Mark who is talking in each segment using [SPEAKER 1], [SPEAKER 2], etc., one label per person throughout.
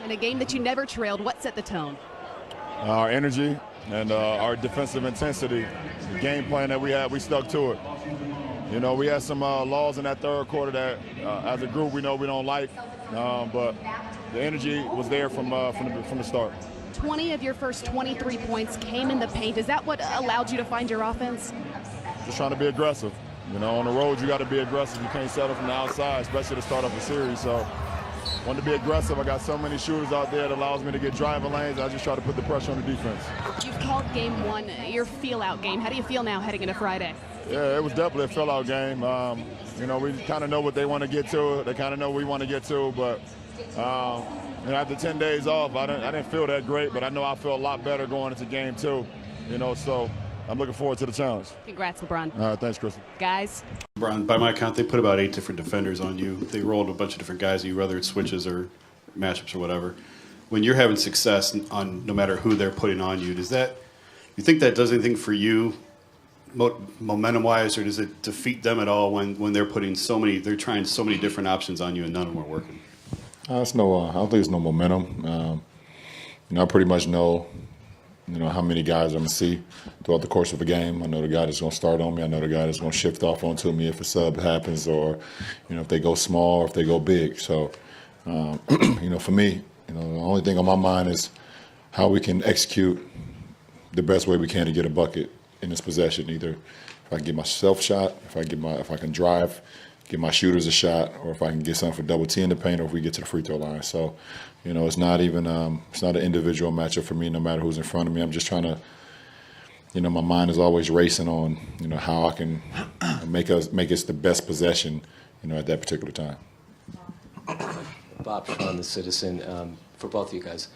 [SPEAKER 1] In a game that you never trailed, what set the tone?
[SPEAKER 2] Our energy and our defensive intensity. The game plan that we had, we stuck to it. You know, we had some laws in that third quarter that, as a group, we know we don't like, but the energy was there from the start.
[SPEAKER 1] 20 of your first 23 points came in the paint. Is that what allowed you to find your offense?
[SPEAKER 2] Just trying to be aggressive. You know, on the road, you got to be aggressive. You can't settle from the outside, especially to start off a series. So, wanted to be aggressive. I got so many shooters out there that allows me to get driving lanes. I just try to put the pressure on the defense.
[SPEAKER 1] You've called game one your feel-out game. How do you feel now heading into Friday?
[SPEAKER 2] Yeah, it was definitely a feel-out game. You know, we kind of know what they want to get to. They kind of know what we want to get to. But you know, after 10 days off, I didn't feel that great. But I know I feel a lot better going into game two. You know, so I'm looking forward to the challenge.
[SPEAKER 1] Congrats, LeBron.
[SPEAKER 2] All right, thanks, Kristen.
[SPEAKER 1] Guys.
[SPEAKER 3] LeBron, by my count, they put about 8 different defenders on you. They rolled a bunch of different guys, whether it's switches or matchups or whatever. When you're having success on no matter who they're putting on you, you think that does anything for you momentum-wise, or does it defeat them at all when they're trying so many different options on you and none of them are working?
[SPEAKER 4] I don't think it's no momentum. You know, I pretty much know, you know, how many guys I'm going to see throughout the course of a game. I know the guy that's going to start on me. I know the guy that's going to shift off onto me if a sub happens, or, you know, if they go small or if they go big. So, you know, for me, you know, the only thing on my mind is how we can execute the best way we can to get a bucket in this possession. Either if I can get myself shot, if I can drive, give my shooters a shot, or if I can get something for double T in the paint, or if we get to the free throw line. So, you know, it's not even it's not an individual matchup for me, no matter who's in front of me. I'm just trying to, you know, my mind is always racing on, you know, how I can make us the best possession, you know, at that particular time.
[SPEAKER 5] Bob Sean, the Citizen, for both of you guys.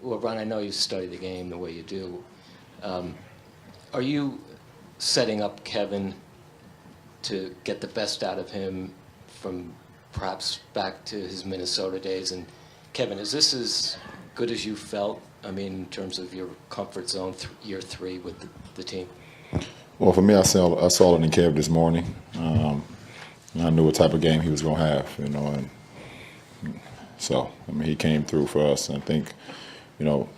[SPEAKER 5] LeBron, I know you study the game the way you do. Are you setting up Kevin to get the best out of him from perhaps back to his Minnesota days? And Kevin, is this as good as you felt, I mean, in terms of your comfort zone year 3 with the team?
[SPEAKER 4] Well, for me, I saw it in Kev this morning. And I knew what type of game he was going to have, you know, and so, I mean, he came through for us. And I think, you know,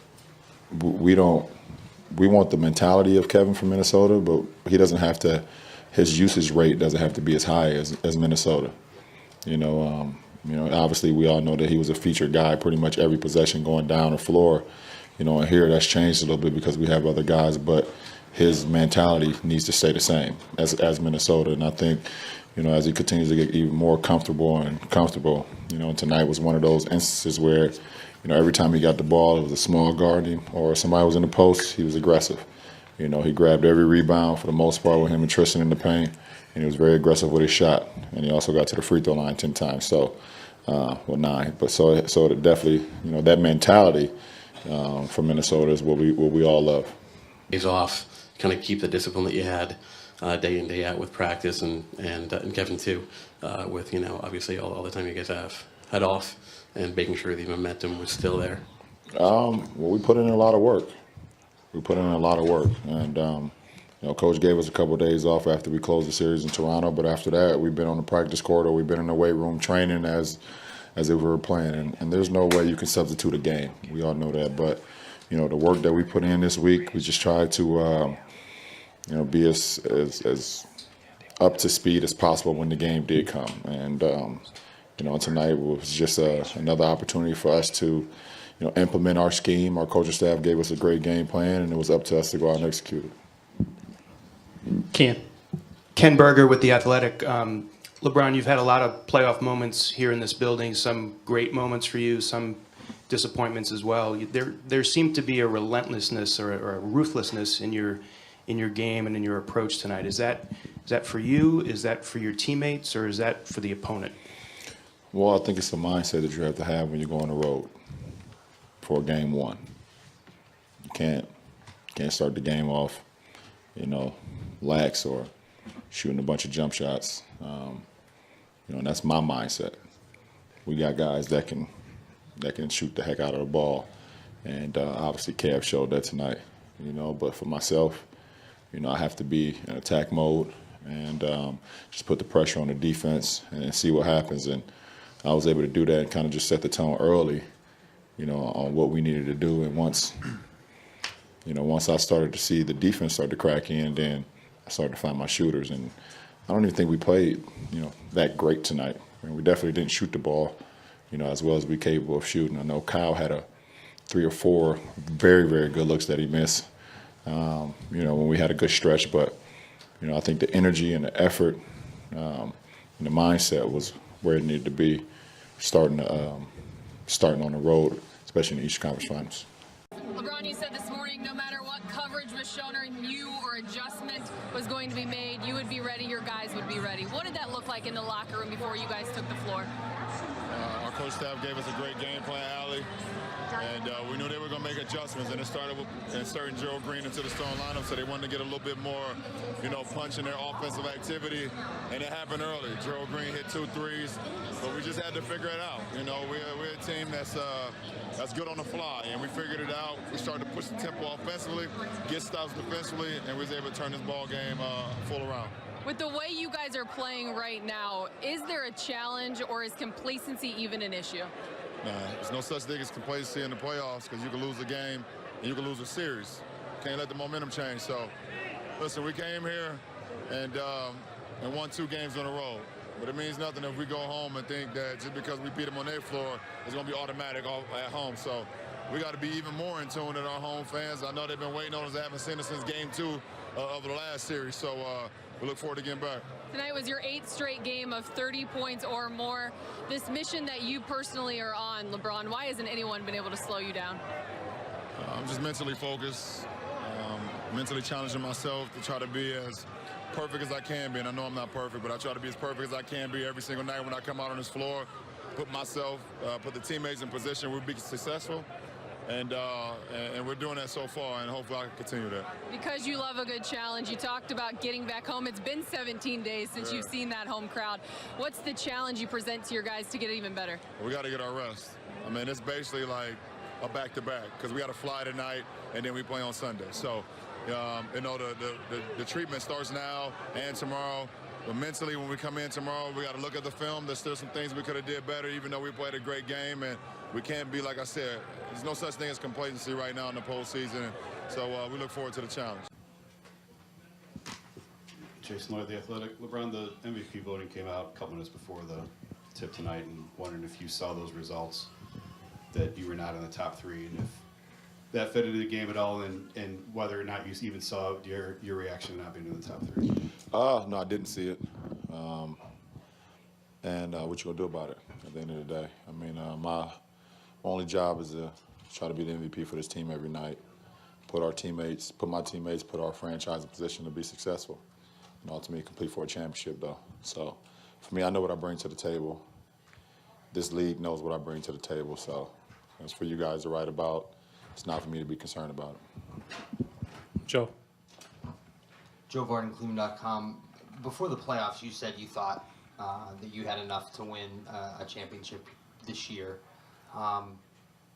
[SPEAKER 4] we want the mentality of Kevin from Minnesota, but he doesn't have to, his usage rate doesn't have to be as high as Minnesota. You know, obviously we all know that he was a featured guy pretty much every possession going down the floor. You know, and here that's changed a little bit because we have other guys, but his mentality needs to stay the same as Minnesota. And I think, you know, as he continues to get even more comfortable, you know, and tonight was one of those instances where, you know, every time he got the ball, it was a small guard or somebody was in the post, he was aggressive. You know, he grabbed every rebound for the most part with him and Tristan in the paint, and he was very aggressive with his shot. And he also got to the free throw line 10 times, so, 9. But so it definitely, you know, that mentality from Minnesota is what we all love.
[SPEAKER 6] Days off, kind of keep the discipline that you had day in, day out with practice, and Kevin too, with, you know, obviously all the time you guys have had off, and making sure the momentum was still there.
[SPEAKER 4] Well, we put in a lot of work. And you know, Coach gave us a couple of days off after we closed the series in Toronto, but after that, we've been on the practice court or we've been in the weight room training as if we were playing. And there's no way you can substitute a game. We all know that. But, you know, the work that we put in this week, we just tried to, you know, be as up to speed as possible when the game did come. And, you know, tonight was just another opportunity for us to, you know, implement our scheme. Our coaching staff gave us a great game plan, and it was up to us to go out and execute it.
[SPEAKER 7] Ken Berger with The Athletic. LeBron, you've had a lot of playoff moments here in this building, some great moments for you, some disappointments as well. There seemed to be a relentlessness or a ruthlessness in your game and in your approach tonight. Is that for you? Is that for your teammates, or is that for the opponent?
[SPEAKER 4] Well, I think it's the mindset that you have to have when you go on the road for game one. You can't start the game off, you know, lax or shooting a bunch of jump shots. You know, and that's my mindset. We got guys that can shoot the heck out of the ball, and obviously Kev showed that tonight. You know, but for myself, you know, I have to be in attack mode and just put the pressure on the defense and see what happens. And I was able to do that and kind of just set the tone early, on what we needed to do. And once I started to see the defense start to crack in, then I started to find my shooters. And I don't even think we played, that great tonight. I mean, we definitely didn't shoot the ball, as well as we capable of shooting. I know Kyle had 3 or 4 very, very good looks that he missed, when we had a good stretch. But, I think the energy and the effort and the mindset was where it needed to be starting on the road, especially in the Eastern Conference Finals.
[SPEAKER 8] LeBron, you said this morning no matter what coverage was shown or you or adjustment was going to be made, you would be ready, your guys would be ready. What did that look like in the locker room before you guys took the floor?
[SPEAKER 2] Our coach staff gave us a great game plan, Allie, and we knew they were going to make adjustments, and it started with inserting Gerald Green into the starting lineup, so they wanted to get a little bit more, punch in their offensive activity, and it happened early. Gerald Green hit 2 threes, but we just had to figure it out. We're a team that's good on the fly, and we figured it out. We started to push the tempo offensively, get stops defensively, and we was able to turn this ball game full around.
[SPEAKER 8] With the way you guys are playing right now, is there a challenge or is complacency even an issue?
[SPEAKER 2] Nah, there's no such thing as complacency in the playoffs because you can lose a game and you can lose a series. Can't let the momentum change. So, listen, we came here and won 2 games in a row. But it means nothing if we go home and think that just because we beat them on their floor, it's going to be automatic at home. So we got to be even more in tune with our home fans. I know they've been waiting on us. I haven't seen us since game 2 of the last series. So we look forward to getting back.
[SPEAKER 8] Tonight was your 8th straight game of 30 points or more. This mission that you personally are on, LeBron, why hasn't anyone been able to slow you down?
[SPEAKER 2] I'm just mentally focused, mentally challenging myself to try to be as perfect as I can be. And I know I'm not perfect, but I try to be as perfect as I can be every single night when I come out on this floor, put the teammates in position we'll be successful. And we're doing that so far, and hopefully I can continue that.
[SPEAKER 8] Because you love a good challenge, you talked about getting back home. It's been 17 days since you've seen that home crowd. What's the challenge you present to your guys to get it even better?
[SPEAKER 2] We got to get our rest. I mean, it's basically like a back-to-back because we got to fly tonight, and then we play on Sunday. So, the treatment starts now and tomorrow. But mentally, when we come in tomorrow, we got to look at the film. There's still some things we could have did better, even though we played a great game. And we can't be, like I said, there's no such thing as complacency right now in the postseason. So we look forward to the challenge.
[SPEAKER 3] Jason Lloyd, The Athletic. LeBron, the MVP voting came out a couple minutes before the tip tonight, and wondering if you saw those results, that you were not in the top 3, and if that fit into the game at all, and whether or not you even saw your reaction not being in the top 3.
[SPEAKER 4] No, I didn't see it. And what you gonna do about it at the end of the day? I mean, my only job is to try to be the MVP for this team every night. Put my teammates, put our franchise in position to be successful, and ultimately complete for a championship, though. So, for me, I know what I bring to the table. This league knows what I bring to the table. So, it's for you guys to write about. It's not for me to be concerned about it.
[SPEAKER 9] Joe.
[SPEAKER 10] Joe Varden, Cleveland.com. Before the playoffs, you said you thought that you had enough to win a championship this year.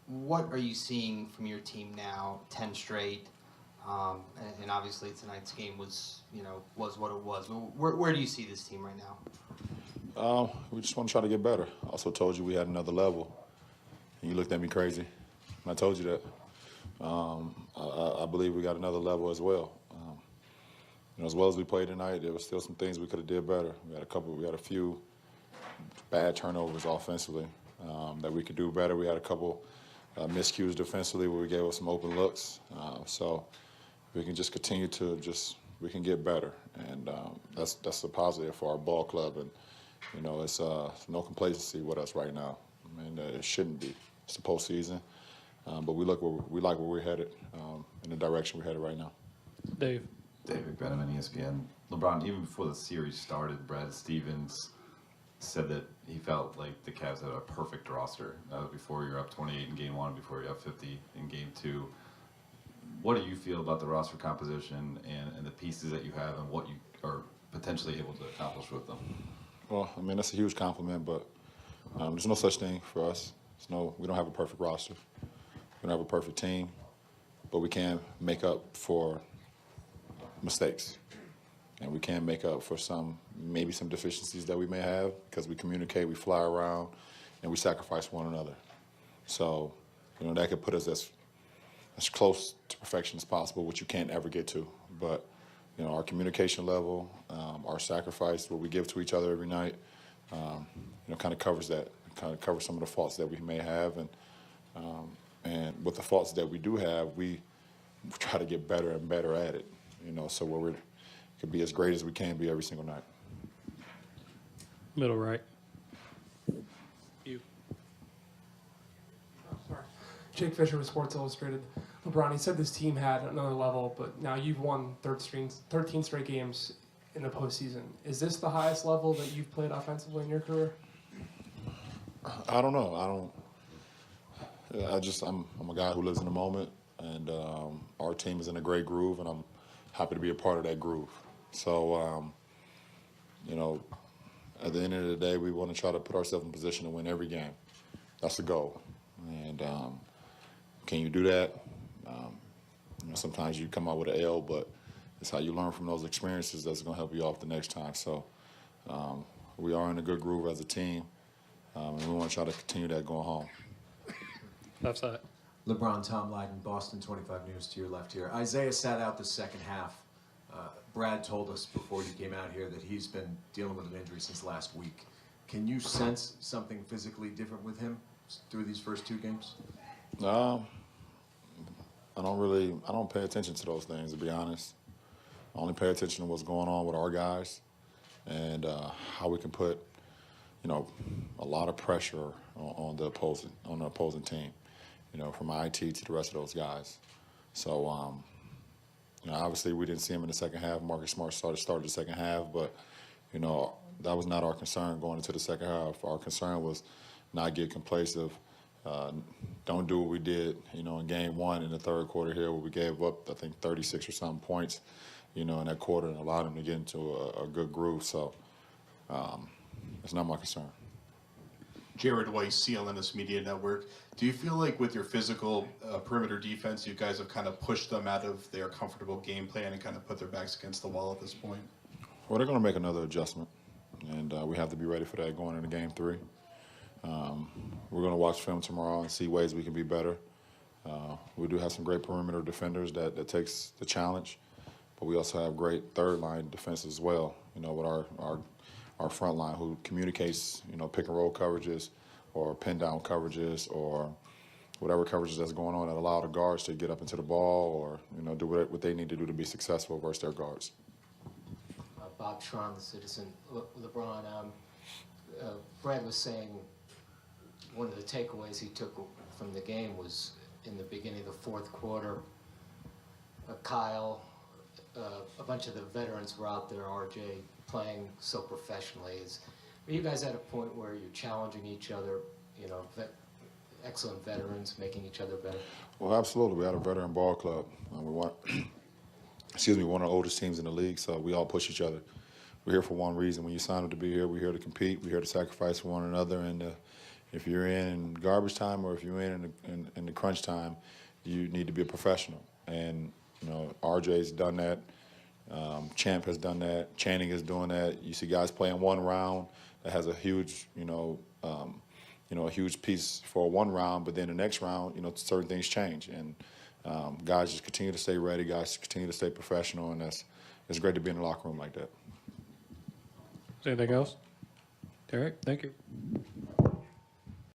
[SPEAKER 10] What are you seeing from your team now? 10 straight, and obviously tonight's game was what it was. Where do you see this team right now?
[SPEAKER 4] We just want to try to get better. I also told you we had another level, and you looked at me crazy. And I told you that. I believe we got another level as well. As well as we played tonight, there were still some things we could have did better. We had a few bad turnovers offensively that we could do better. We had a couple miscues defensively where we gave us some open looks. So we can just continue to we can get better, and that's a positive for our ball club. And it's no complacency with us right now. I mean, it shouldn't be. It's the postseason, but we like where we're headed, in the direction we're headed right now.
[SPEAKER 9] Dave.
[SPEAKER 11] David Brenneman, ESPN. LeBron, even before the series started, Brad Stevens said that he felt like the Cavs had a perfect roster. That was before you were up 28 in Game 1, before you're up 50 in Game 2. What do you feel about the roster composition and the pieces that you have and what you are potentially able to accomplish with them?
[SPEAKER 4] Well, I mean, that's a huge compliment, but there's no such thing for us. We don't have a perfect roster. We don't have a perfect team, but we can make up for mistakes, and we can make up for maybe some deficiencies that we may have because we communicate, we fly around, and we sacrifice one another. So that could put us as close to perfection as possible, which you can't ever get to. But our communication level, our sacrifice, what we give to each other every night, kind of covers that. Kind of covers some of the faults that we may have, and with the faults that we do have, we try to get better and better at it. So we could be as great as we can be every single night.
[SPEAKER 9] Middle right. You.
[SPEAKER 12] Oh, sorry. Jake Fisher with Sports Illustrated. LeBron, he said this team had another level, but now you've won 13 straight games in the postseason. Is this the highest level that you've played offensively in your career?
[SPEAKER 4] I don't know. I'm a guy who lives in the moment, and our team is in a great groove, and I'm happy to be a part of that groove. So, at the end of the day, we want to try to put ourselves in position to win every game. That's the goal. And can you do that? Sometimes you come out with an L, but it's how you learn from those experiences that's going to help you off the next time. So we are in a good groove as a team, and we want to try to continue that going home.
[SPEAKER 9] Left side.
[SPEAKER 13] LeBron, Tom Lydon, Boston 25 News to your left here. Isaiah sat out the second half. Brad told us before you came out here that he's been dealing with an injury since last week. Can you sense something physically different with him through these first two games?
[SPEAKER 4] I don't pay attention to those things, to be honest. I only pay attention to what's going on with our guys and how we can put, a lot of pressure on the opposing team, from IT to the rest of those guys. So, obviously we didn't see him in the second half. Marcus Smart started the second half, but, that was not our concern going into the second half. Our concern was not get complacent. Don't do what we did, in game one in the third quarter here where we gave up, I think, 36 or something points, in that quarter and allowed them to get into a good groove. So it's not my concern.
[SPEAKER 14] Jared Weiss, CLNS Media Network. Do you feel like with your physical perimeter defense, you guys have kind of pushed them out of their comfortable game plan and kind of put their backs against the wall at this point?
[SPEAKER 4] Well, they're going to make another adjustment, and we have to be ready for that going into game three. We're going to watch film tomorrow and see ways we can be better. We do have some great perimeter defenders that takes the challenge, but we also have great third-line defense as well, with our front line who communicates, pick and roll coverages or pin down coverages or whatever coverages that's going on that allow the guards to get up into the ball or, do what they need to do to be successful versus their guards.
[SPEAKER 5] Bob Schramm, the Citizen. LeBron, Brad was saying one of the takeaways he took from the game was in the beginning of the fourth quarter, Kyle, a bunch of the veterans were out there, RJ, playing so professionally. Are you guys at a point where you're challenging each other, excellent veterans, making each other better?
[SPEAKER 4] Well, absolutely. We had a veteran ball club. We want, one of the oldest teams in the league, so we all push each other. We're here for one reason. When you sign up to be here, we're here to compete. We're here to sacrifice for one another. And if you're in garbage time or if you're in the crunch time, you need to be a professional. And, RJ's done that. Champ has done that. Channing is doing that. You see guys playing one round that has a huge, a huge piece for one round, but then the next round, certain things change. And guys just continue to stay ready. Guys continue to stay professional, and it's great to be in the locker room like that.
[SPEAKER 9] Anything else? Derek, thank you.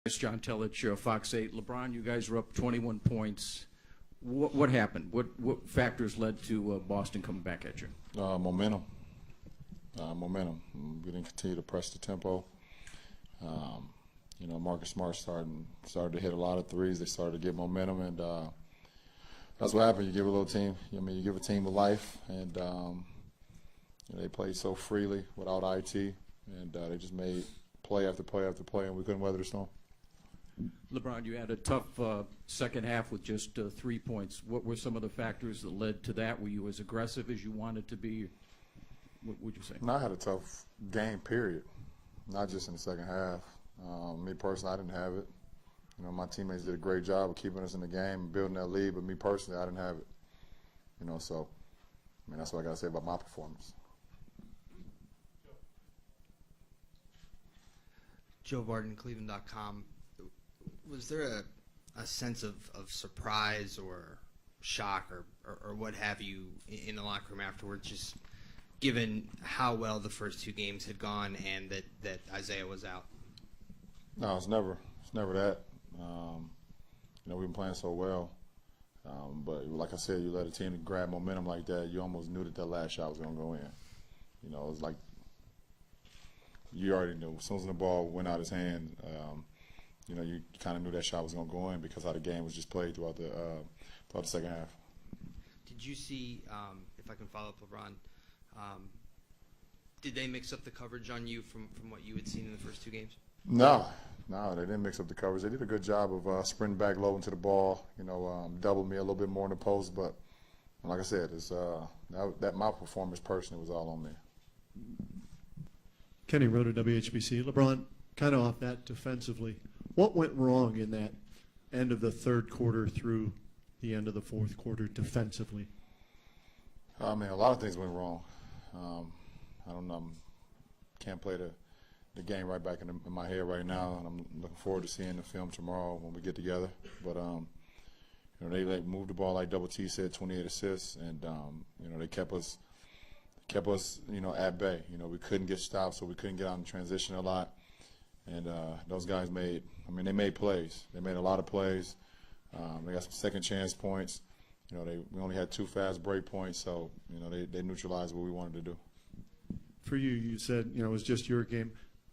[SPEAKER 15] It's John Telich, Fox 8. LeBron, you guys were up 21 points. What happened? What factors led to Boston coming back at you?
[SPEAKER 4] Momentum. Momentum. We didn't continue to press the tempo. Marcus Smart started to hit a lot of threes. They started to get momentum, and that's what happened. You give a little team. You give a team a life, and they played so freely without IT, and they just made play after play after play, and we couldn't weather the storm.
[SPEAKER 15] LeBron, you had a tough second half with just 3 points. What were some of the factors that led to that? Were you as aggressive as you wanted to be? What would you say?
[SPEAKER 4] No, I had a tough game, period. Not just in the second half. Me personally, I didn't have it. My teammates did a great job of keeping us in the game and building that lead, but me personally, I didn't have it. So, that's what I got to say about my performance.
[SPEAKER 16] Joe Barton, Cleveland.com. Was there a sense of surprise or shock or what have you in the locker room afterwards, just given how well the first two games had gone and that Isaiah was out?
[SPEAKER 4] No, it's never that. We've been playing so well. But like I said, you let a team grab momentum like that, you almost knew that last shot was going to go in. It was like you already knew. As soon as the ball went out of his hand, you kind of knew that shot was going to go in because how the game was just played throughout the second half. Did
[SPEAKER 16] you see, if I can follow up, LeBron, did they mix up the coverage on you from what you had seen in the first two games?
[SPEAKER 4] No, they didn't mix up the coverage. They did a good job of sprinting back low into the ball, doubled me a little bit more in the post. But like I said, it's that my performance personally was all on me.
[SPEAKER 17] Kenny wrote at WHBC. LeBron, kind of off that defensively, what went wrong in that end of the third quarter through the end of the fourth quarter defensively?
[SPEAKER 4] I mean, a lot of things went wrong. I don't know. Can't play the game right back in my head right now, and I'm looking forward to seeing the film tomorrow when we get together. But they moved the ball like Double T said, 28 assists, and they kept us at bay. We couldn't get stopped, so we couldn't get out in transition a lot. And those guys made plays. They made a lot of plays. They got some second chance points. We only had 2 fast break points, so they neutralized what we wanted to do.
[SPEAKER 17] For you, you said it was just your game.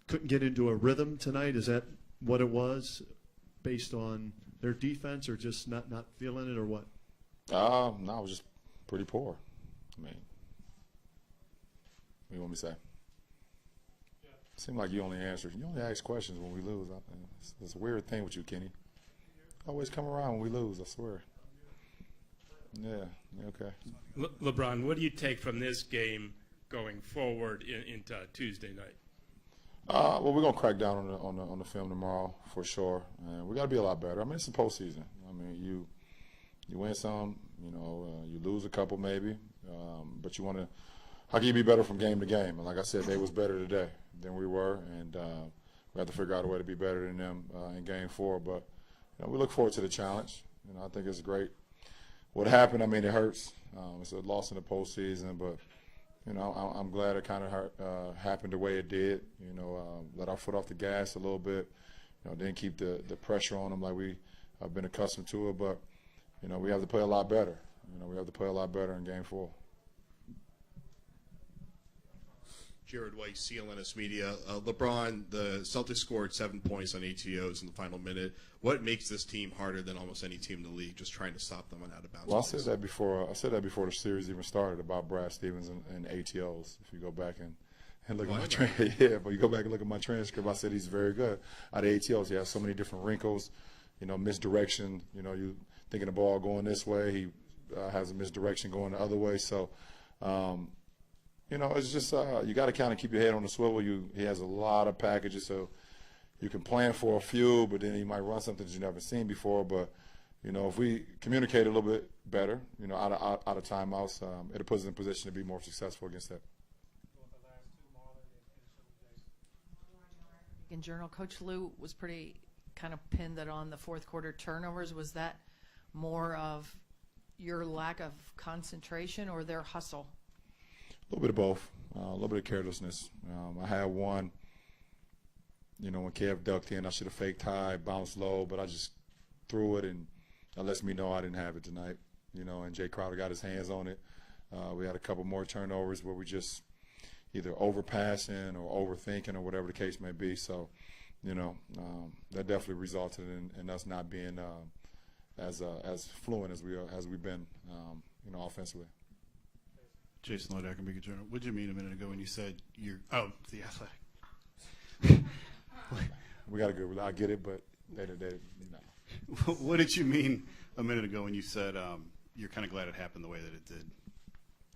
[SPEAKER 17] Couldn't get into a rhythm tonight. Is that what it was, based on their defense, or just not feeling it, or what?
[SPEAKER 4] No, it was just pretty poor. I mean, what do you want me to say? It seemed like you only ask questions when we lose. It's a weird thing with you, Kenny. Always come around when we lose, I swear. Yeah, okay.
[SPEAKER 18] LeBron, what do you take from this game going forward into Tuesday night?
[SPEAKER 4] Well, we're gonna crack down on the film tomorrow for sure, and we got to be a lot better. I mean, it's the postseason. I mean, you win some, you lose a couple maybe, but you want to. How can you be better from game to game? And like I said, they was better today than we were, and we have to figure out a way to be better than them in Game 4. But we look forward to the challenge. I think it's great. What happened? I mean, it hurts. It's a loss in the postseason, but I'm glad it kind of happened the way it did. Let our foot off the gas a little bit. Didn't keep the pressure on them like we have been accustomed to it. But we have to play a lot better. We have to play a lot better in Game 4.
[SPEAKER 19] Jared Weiss, CLNS Media. LeBron, the Celtics scored 7 points on ATOs in the final minute. What makes this team harder than almost any team in the league, just trying to stop them on out of bounds?
[SPEAKER 4] Well, I said that before the series even started about Brad Stevens and ATOs. If you go back and look at my transcript, but you go back and look at my transcript, I said he's very good. Out of ATOs, he has so many different wrinkles, misdirection. You thinking the ball going this way, he has a misdirection going the other way. So. It's just you got to kind of keep your head on the swivel. He has a lot of packages, so you can plan for a few, but then he might run something that you've never seen before. But if we communicate a little bit better, out of timeouts, it'll put us in position to be more successful against that.
[SPEAKER 20] In Journal, Coach Lou was pretty kind of pinned that on the fourth quarter turnovers. Was that more of your lack of concentration or their hustle?
[SPEAKER 4] A little bit of both, a little bit of carelessness. I had one, when Kev ducked in, I should have faked high, bounced low, but I just threw it, and that lets me know I didn't have it tonight. And Jay Crowder got his hands on it. We had a couple more turnovers where we just either overpassing or overthinking or whatever the case may be. So, that definitely resulted in us not being as fluent as we've been, offensively.
[SPEAKER 3] Jason Lloyd, Beacon Journal. What did you mean a minute ago when you said the Athletic?
[SPEAKER 4] We got a good. I get it, but they no.
[SPEAKER 3] What did you mean a minute ago when you said you're kind of glad it happened the way that it did?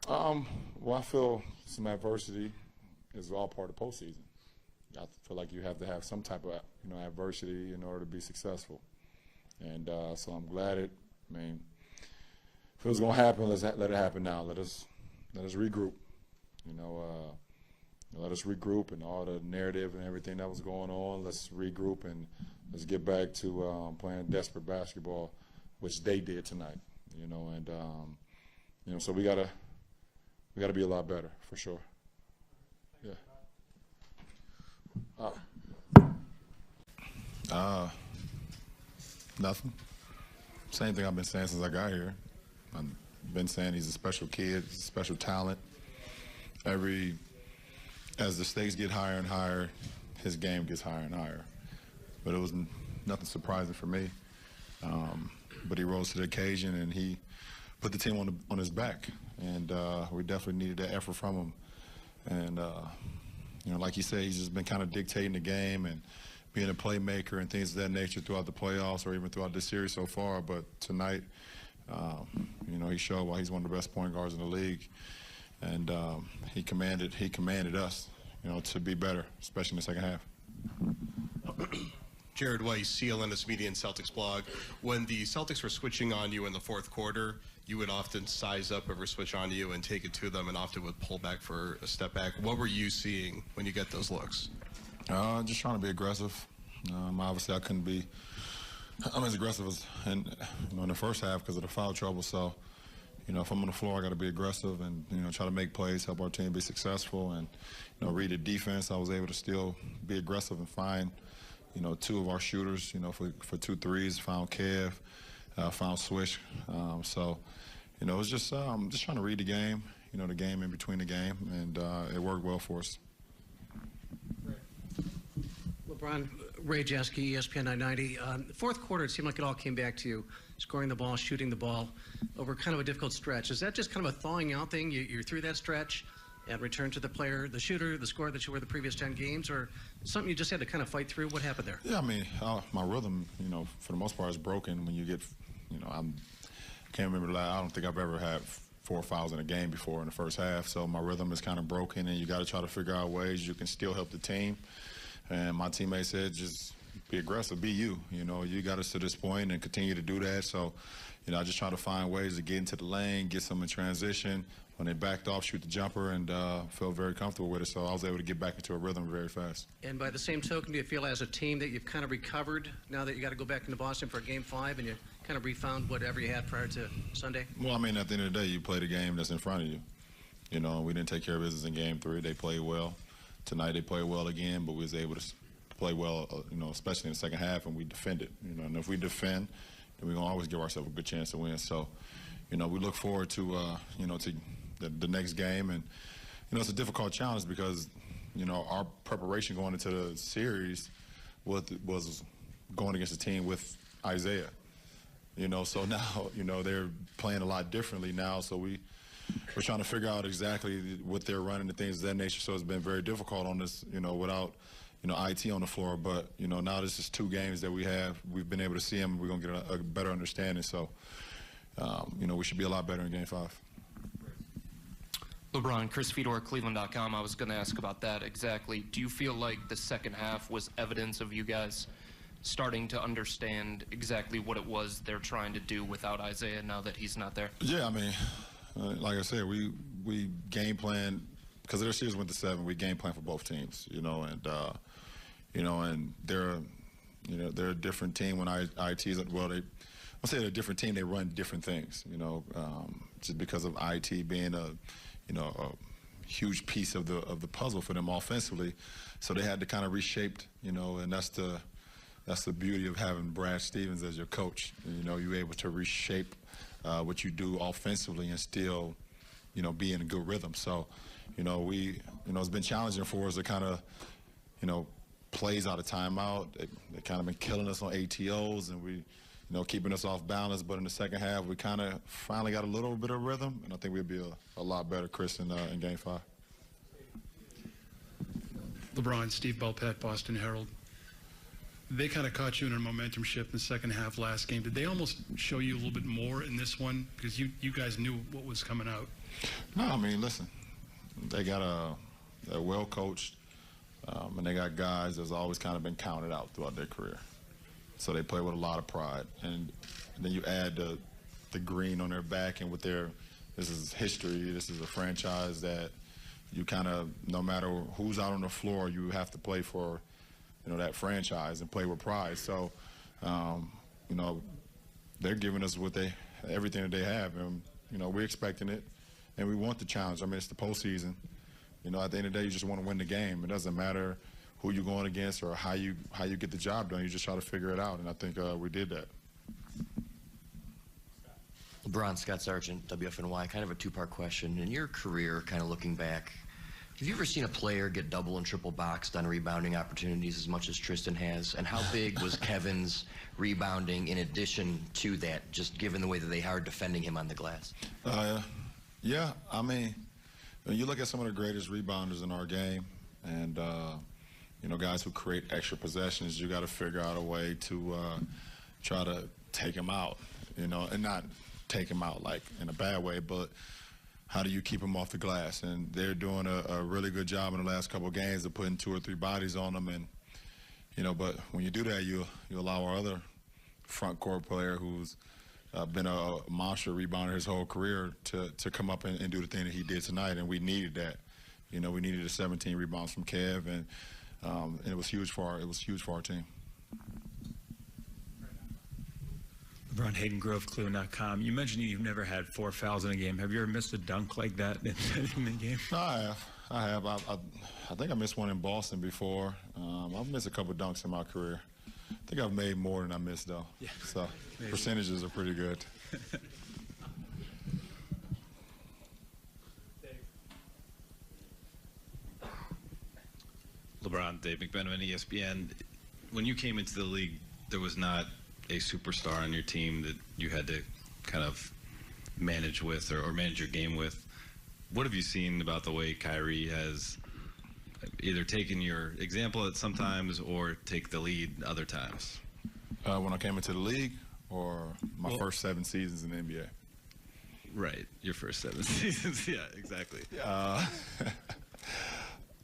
[SPEAKER 4] Well, I feel some adversity is all part of postseason. I feel like you have to have some type of adversity in order to be successful, and so I'm glad it. I mean, if it was going to happen, let it happen now. Let us regroup. let us regroup and all the narrative and everything that was going on. Let's regroup and let's get back to playing desperate basketball, which they did tonight. And so we gotta be a lot better for sure. Yeah. Nothing. Same thing I've been saying since I got here. I've been saying he's a special kid, he's a special talent. As the stakes get higher and higher, his game gets higher and higher. But it was nothing surprising for me. But he rose to the occasion and he put the team on his back. And we definitely needed that effort from him. And, like you said, he's just been kind of dictating the game and being a playmaker and things of that nature throughout the playoffs or even throughout this series so far. But tonight, he showed why he's one of the best point guards in the league. And he commanded us, to be better, especially in the second half.
[SPEAKER 21] Jared Weiss, CLNS Media and Celtics blog. When the Celtics were switching on you in the fourth quarter, you would often size up or switch on you and take it to them and often would pull back for a step back. What were you seeing when you get those looks?
[SPEAKER 4] Just trying to be aggressive. Obviously, I couldn't be as aggressive as in the first half because of the foul trouble. So, if I'm on the floor, I got to be aggressive and, try to make plays, help our team be successful. And, read the defense. I was able to still be aggressive and find, two of our shooters, for 2 threes, found Kev, found Swish. So, it was just trying to read the game, the game in between the game, and it worked well for us.
[SPEAKER 22] LeBron, Ray Jeske, ESPN 990. Fourth quarter, it seemed like it all came back to you, scoring the ball, shooting the ball over kind of a difficult stretch. Is that just kind of a thawing out thing? You're through that stretch and return to the player, the shooter, the scorer that you were the previous 10 games, or something you just had to kind of fight through? What happened there?
[SPEAKER 4] Yeah, my rhythm, for the most part is broken when you get, I can't remember I don't think I've ever had 4 fouls in a game before in the first half. So my rhythm is kind of broken, and you got to try to figure out ways you can still help the team. And my teammate said, just be aggressive, be you. You got us to this point and continue to do that. So, I just try to find ways to get into the lane, get some in transition. When they backed off, shoot the jumper, and felt very comfortable with it. So I was able to get back into a rhythm very fast.
[SPEAKER 22] And by the same token, do you feel as a team that you've kind of recovered now that you got to go back into Boston for Game 5 and you kind of refound whatever you had prior to Sunday?
[SPEAKER 4] Well, at the end of the day, you play the game that's in front of you. We didn't take care of business in Game 3. They played well. Tonight they played well again, but we was able to play well, especially in the second half, and we defended. And if we defend, then we're going to always give ourselves a good chance to win. So, we look forward to, to the next game. And, it's a difficult challenge because, our preparation going into the series was going against a team with Isaiah. So now, they're playing a lot differently now. So we're trying to figure out exactly what they're running and things of that nature. So it's been very difficult on this, without, IT on the floor. But, now this is 2 games that we've been able to see them. We're going to get a better understanding. So, we should be a lot better in Game 5.
[SPEAKER 23] LeBron, Chris Fedor, Cleveland.com. I was going to ask about that exactly. Do you feel like the second half was evidence of you guys starting to understand exactly what it was they're trying to do without Isaiah now that he's not there?
[SPEAKER 4] Yeah, like I said, we game plan because their series went to 7. We game plan for both teams, and they're a different team when IT's I'll say they're a different team. They run different things, just because of IT being a huge piece of the puzzle for them offensively. So they had to kind of reshape, and that's the beauty of having Brad Stevens as your coach. You're able to reshape what you do offensively and still, be in a good rhythm. So, it's been challenging for us to kind of, plays out of timeout. They kind of been killing us on ATOs, and we, keeping us off balance. But in the second half, we kind of finally got a little bit of rhythm, and I think we'll be a lot better, Chris, in Game 5.
[SPEAKER 24] LeBron, Steve Belpet, Boston Herald. They kind of caught you in a momentum shift in the second half last game. Did they almost show you a little bit more in this one? Because you guys knew what was coming out.
[SPEAKER 4] No, listen, they got they're well coached, and they got guys that's always kind of been counted out throughout their career. So they play with a lot of pride. And then you add the green on their back, and this is history. This is a franchise that,
[SPEAKER 2] you kind of, no matter who's out on the floor, you have to play for, that franchise and play with pride. So, they're giving us everything that they have, and we're expecting it, and we want the challenge. I mean, it's the postseason. At the end of the day, you just want to win the game. It doesn't matter who you're going against or how you get the job done. You just try to figure it out, and I think we did that.
[SPEAKER 1] LeBron, Scott Sargent, WFNY. Kind of a two-part question. In your career, kind of looking back, have you ever seen a player get double and triple boxed on rebounding opportunities as much as Tristan has? And how big was Kevin's rebounding in addition to that, just given the way that they are defending him on the glass?
[SPEAKER 2] Yeah, I mean, when you look at some of the greatest rebounders in our game, and guys who create extra possessions, you got to figure out a way to try to take them out, and not take them out like in a bad way, but how do you keep them off the glass? And they're doing a really good job in the last couple of games of putting 2 or 3 bodies on them, and but when you do that, you allow our other front court player who's been a monster rebounder his whole career to come up and do the thing that he did tonight, and we needed that. We needed the 17 rebounds from Kev, and it was huge for our team.
[SPEAKER 6] LeBron, Hayden Grove, Cleveland.com. You mentioned you've never had 4 fouls in a game. Have you ever missed a dunk like that in the game?
[SPEAKER 2] No, I have. I think I missed one in Boston before. I've missed a couple dunks in my career. I think I've made more than I missed, though.
[SPEAKER 6] Yeah.
[SPEAKER 2] So
[SPEAKER 6] Maybe.
[SPEAKER 2] Percentages are pretty good.
[SPEAKER 7] LeBron, Dave McMenamin, ESPN. When you came into the league, there was not a superstar on your team that you had to kind of manage with or manage your game with. What have you seen about the way Kyrie has either taken your example at sometimes or take the lead other times?
[SPEAKER 2] When I came into the league, or my first 7 seasons in the NBA?
[SPEAKER 7] Right, your first 7 seasons. Yeah, exactly.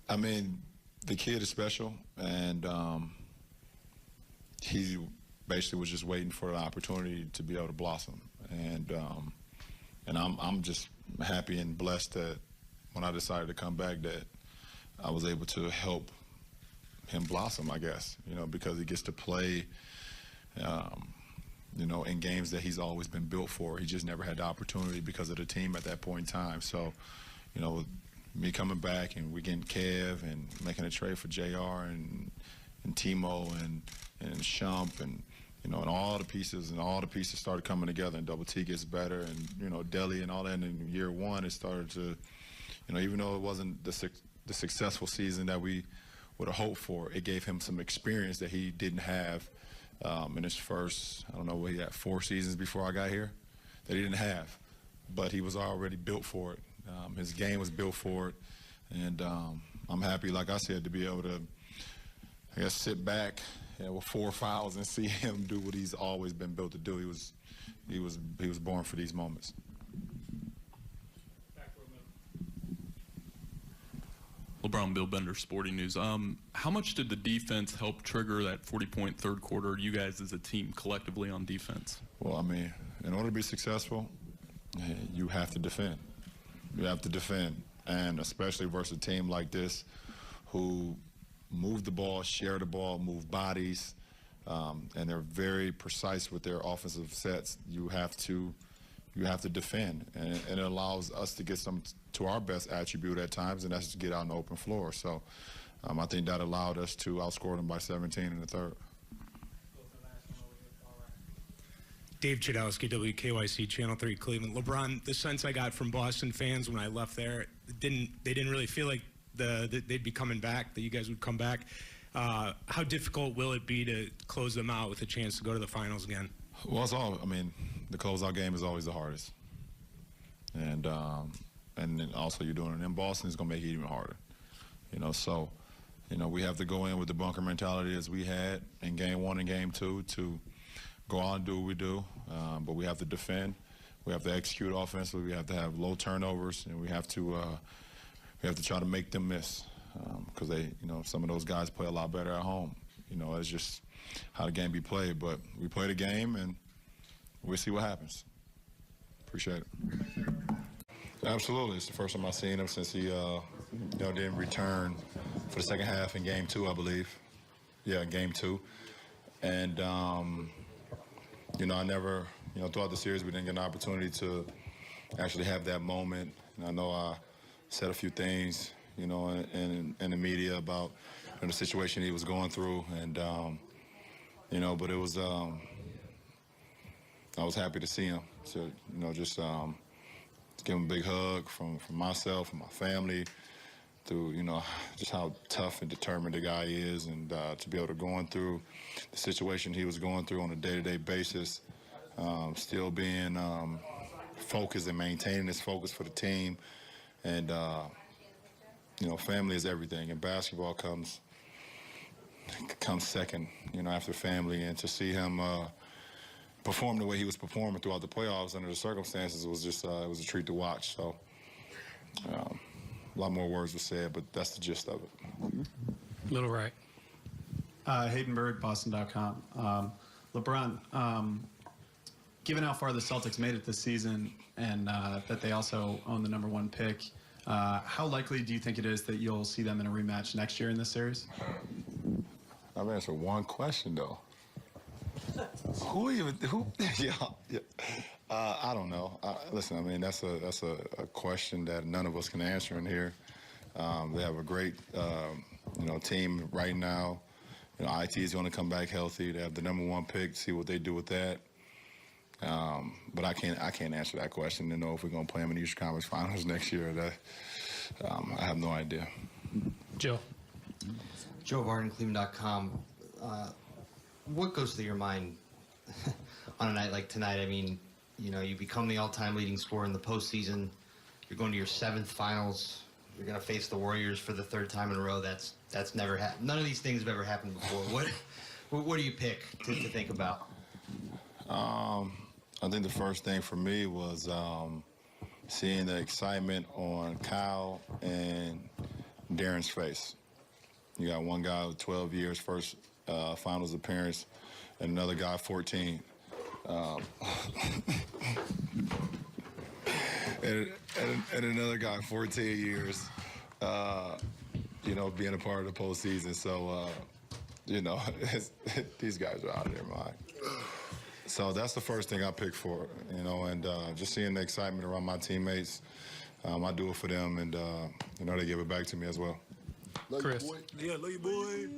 [SPEAKER 2] I mean, the kid is special, and he basically was just waiting for the opportunity to be able to blossom. And I'm just happy and blessed that when I decided to come back that I was able to help him blossom, I guess, because he gets to play, in games that he's always been built for. He just never had the opportunity because of the team at that point in time. So, me coming back and we getting Kev and making a trade for JR and Timo and Shump and all the pieces started coming together, and Double T gets better, and Delhi and all that. And in year 1, it started to, even though it wasn't the successful season that we would have hoped for, it gave him some experience that he didn't have in his first, I don't know what he had, 4 seasons before I got here, that he didn't have, but he was already built for it. His game was built for it, and I'm happy, like I said, to be able to, I guess, sit back with 4 fouls and see him do what he's always been built to do. He was born for these moments.
[SPEAKER 8] LeBron, Bill Bender, Sporting News. How much did the defense help trigger that 40-point third quarter, you guys as a team collectively on defense?
[SPEAKER 2] Well, I mean, in order to be successful, you have to defend. You have to defend, and especially versus a team like this who move the ball, share the ball, move bodies, and they're very precise with their offensive sets. You have to defend, and it allows us to get to our best attribute at times, and that's to get out on the open floor. So I think that allowed us to outscore them by 17 in the third.
[SPEAKER 25] Dave Chudowski, WKYC, Channel 3, Cleveland. LeBron, the sense I got from Boston fans when I left there, they didn't really feel like that they'd be coming back, that you guys would come back. How difficult will it be to close them out with a chance to go to the finals again?
[SPEAKER 2] Well, the closeout game is always the hardest. And then also you're doing it in Boston, it's going to make it even harder. So, we have to go in with the bunker mentality as we had in Game 1 and Game 2 to go out and do what we do. But we have to defend. We have to execute offensively. We have to have low turnovers, and we have to try to make them miss because some of those guys play a lot better at home. It's just how the game be played. But we play the game, and we'll see what happens. Appreciate it. Absolutely. It's the first time I've seen him since he
[SPEAKER 4] didn't return for the second half in game 2, I believe. Yeah, game 2. And, I never, throughout the series, we didn't get an opportunity to actually have that moment. And I know I said a few things, in the media about the situation he was going through. And, but it was, I was happy to see him. So, just give him a big hug from myself and my family, through, just how tough and determined the guy is, and to be able to go through the situation he was going through on a day-to-day basis, still being focused and maintaining his focus for the team. And, family is everything, and basketball comes second, after family. And to see him perform the way he was performing throughout the playoffs under the circumstances was just, it was a treat to watch. So, a lot more words were said, but that's the gist of it.
[SPEAKER 9] Little right.
[SPEAKER 10] Hayden Bird, Boston.com. LeBron, given how far the Celtics made it this season and that they also own the #1 pick, how likely do you think it is that you'll see them in a rematch next year in this series?
[SPEAKER 4] I've answered one question, though. I don't know. Listen, I mean, that's a question that none of us can answer in here. They have a great, team right now. IT is going to come back healthy. They have the #1 pick. See what they do with that. But I can't answer that question to know if we're going to play them in the Eastern Conference Finals next year. I have no idea.
[SPEAKER 9] Joe.
[SPEAKER 16] Joe Varden, Cleveland.com. What goes through your mind on a night like tonight? I mean, you become the all-time leading scorer in the postseason. You're going to your 7th finals. You're going to face the Warriors for the 3rd time in a row. That's never happened. None of these things have ever happened before. What do you pick to think about?
[SPEAKER 4] I think the first thing for me was seeing the excitement on Kyle and Darren's face. You got one guy with 12 years, first finals appearance, and another guy 14. And another guy 14 years, being a part of the postseason. So, these guys are out of their mind. So that's the first thing I pick for, and just seeing the excitement around my teammates. I do it for them, and, they give it back to me as well.
[SPEAKER 9] Chris.
[SPEAKER 11] Yeah, love you, boy.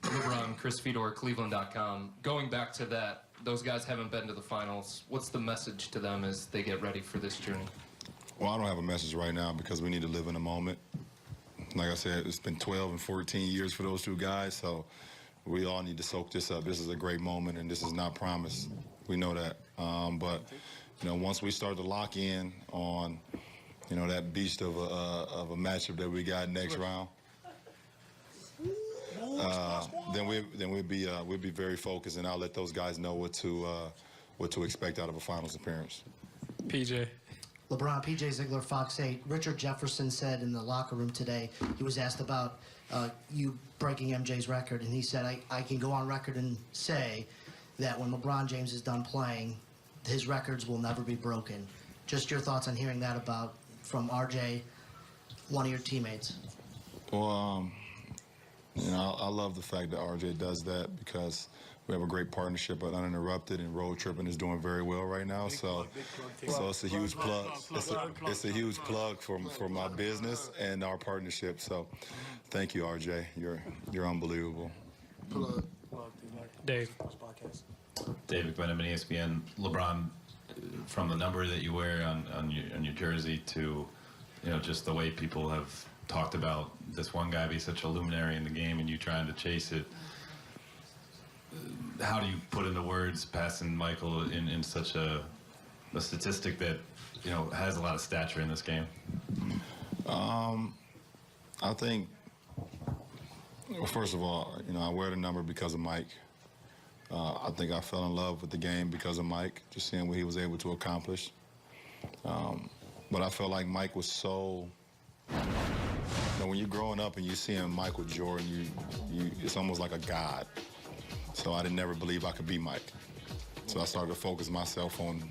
[SPEAKER 23] LeBron, Chris Fedor, Cleveland.com. Going back to that, those guys haven't been to the finals. What's the message to them as they get ready for this journey?
[SPEAKER 4] Well, I don't have a message right now because we need to live in the moment. Like I said, it's been 12 and 14 years for those two guys, so we all need to soak this up. This is a great moment, and this is not promised. We know that. But, once we start to lock in on, that beast of a matchup that we got next round, then we'll be very focused, and I'll let those guys know what to expect out of a finals appearance.
[SPEAKER 9] PJ.
[SPEAKER 12] LeBron, PJ Ziegler, Fox 8. Richard Jefferson said in the locker room today, he was asked about you breaking MJ's record, and he said, I can go on record and say that when LeBron James is done playing, his records will never be broken. Just your thoughts on hearing that from RJ, one of your teammates.
[SPEAKER 4] Well, I love the fact that RJ does that because we have a great partnership at Uninterrupted, and Road Tripping is doing very well right now. So it's a huge plug. It's a huge plug for my business and our partnership. So thank you, RJ. You're unbelievable.
[SPEAKER 9] Dave.
[SPEAKER 13] David McMenamin, ESPN. LeBron, from the number that you wear on your jersey to, just the way people have talked about this one guy be such a luminary in the game and you trying to chase it. How do you put into words passing Michael in such a statistic that has a lot of stature in this game?
[SPEAKER 4] I think, well, first of all, I wear the number because of Mike. I think I fell in love with the game because of Mike, just seeing what he was able to accomplish. But I felt like Mike was so. When you're growing up and you seeing Michael Jordan, it's almost like a god. So I didn't never believe I could be Mike. So I started to focus myself on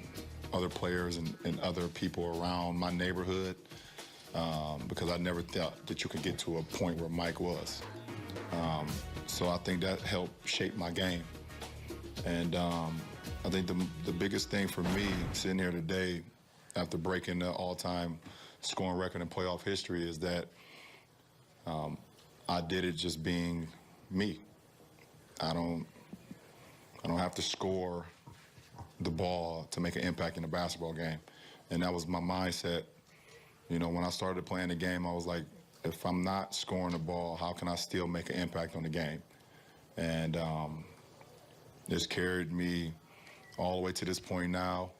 [SPEAKER 4] other players and other people around my neighborhood because I never thought that you could get to a point where Mike was. So I think that helped shape my game. And I think the biggest thing for me sitting here today after breaking the all-time scoring record in playoff history is that I did it just being me. I don't have to score the ball to make an impact in a basketball game. And that was my mindset. You know, when I started playing the game, I was like, if I'm not scoring the ball, how can I still make an impact on the game? And it's carried me all the way to this point now.